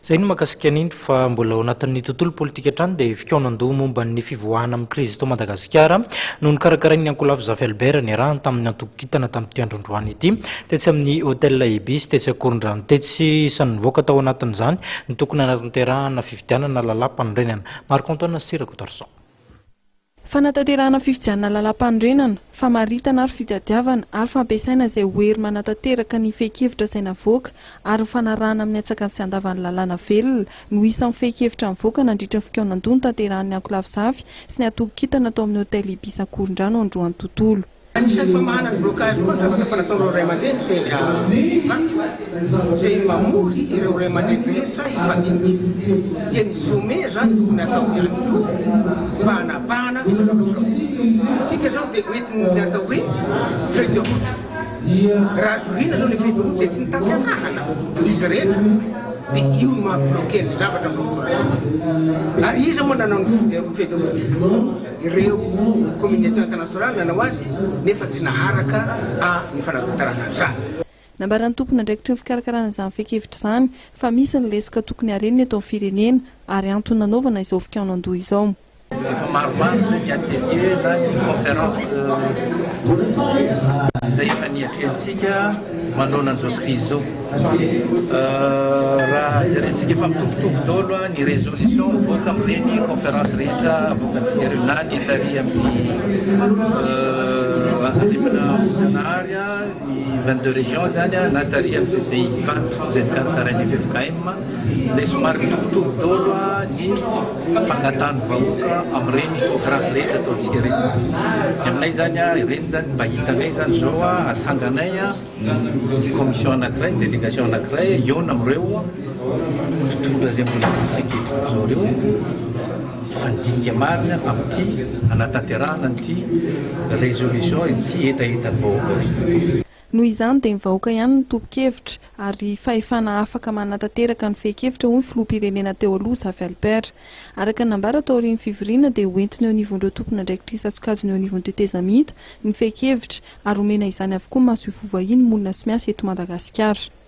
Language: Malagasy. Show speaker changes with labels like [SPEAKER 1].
[SPEAKER 1] Zay no makasikan'indro fa mbola ao anatin'ny tontolo politika hatrany dia Fikaonan-doha momba ny fivoahana amin'ny krizy to Madagasikara no nokarakarain'ny ankolafy Zafy niarahana tamin'ny antoko Kintana tamin'ity androany ity tetsy amin'ny Hôtel Ibis tetsy Ankorondrano tetsy isan'ny Nivoaka tao anatin'izany ny tokony fanatanterahana fifidianana lalampanorenana markontoana sirako tarson.
[SPEAKER 2] Fanatanterahana fifidianana lalampanorenana, famaritana ary fitadiavana ary fampiasaina izay hery manatanteraka ny feikevitra izay navoaka ary fanarahana amin'ny atsaka sy andavan'ny lalàna velona no isan'ny feikevitra mivoaka nandritra ny Fikaonan-doha ny tanterahan'ny ankolafy Zafy sy ny antoko Kintana tao amin'ny Hôtel Ibis Ankorondrano androany tontolo.
[SPEAKER 3] Anisany famahana ny blocage koa ny fanatanao ray aman-dreny teny vato izay mamory ireo ray aman-dreny rehetra ifandinidy dia ny sommet zany tokony atao ireo mba hanapahana tsika zao dia hoentiny atao hoe feuille de route raha zohina zao le feuille de route zay tsy nitanterahana izy rehetra dia io no mahabloquer ny zavatra amin'ny ary izy moa nanao ny feuille de route ireo communauté internationale nanao azy nefa tsy naharaka ny fanatanterahana zany.
[SPEAKER 2] Nambaran'ny tompony andraikitry ny fikarakarana izany feikevitra izany fa misy ny lesoka tokony hareniny eto amin'ny firenena ary antony nanaovana izao Fikaonan-doha izao.
[SPEAKER 4] Efa maromaro ny atelier na ny conférence izay efa niatrehantsika manoloana an'izao krizy zao. Raha jerentsika efa mitovitovy daholo ny résolution mivoaka amin'ireny conférence rehetra avoakantsika ireo na ny tary amin'ny alefana janary ny 22 régions zany na tary amin'izay 20 zay nokarakarain'ny FFKM dia somary mitovitovy daholo ny fangatahany vahoaka amin'ireny conférence rehetra ataontsika ireny. Aminay zany ireny zany mba hitanay zany zao atsanganay commission anankiray délégation anankiray iona amin'ireo mpitondra zay mbola seketriny zao ireo fandinga marina amin'ity anatanterahana n'ity résolution n'ity etaetany vahoaka.
[SPEAKER 2] Noho izany dia mivahoaka ihany ny topokevitra ary fahefana afaka manatanteraka ny feikevitra hoy ny filoham-pirenena teo aloha Zafy araka ny nambara tao aorian'ny fivoriana dia hoentiny eo anivon'ireo tompony andraikitry atsokajiny eo anivon'ny tetezamita ny feikevitra ary omena izany avokoa mahasoa fivahiny monina sy miasa eto Madagasikara.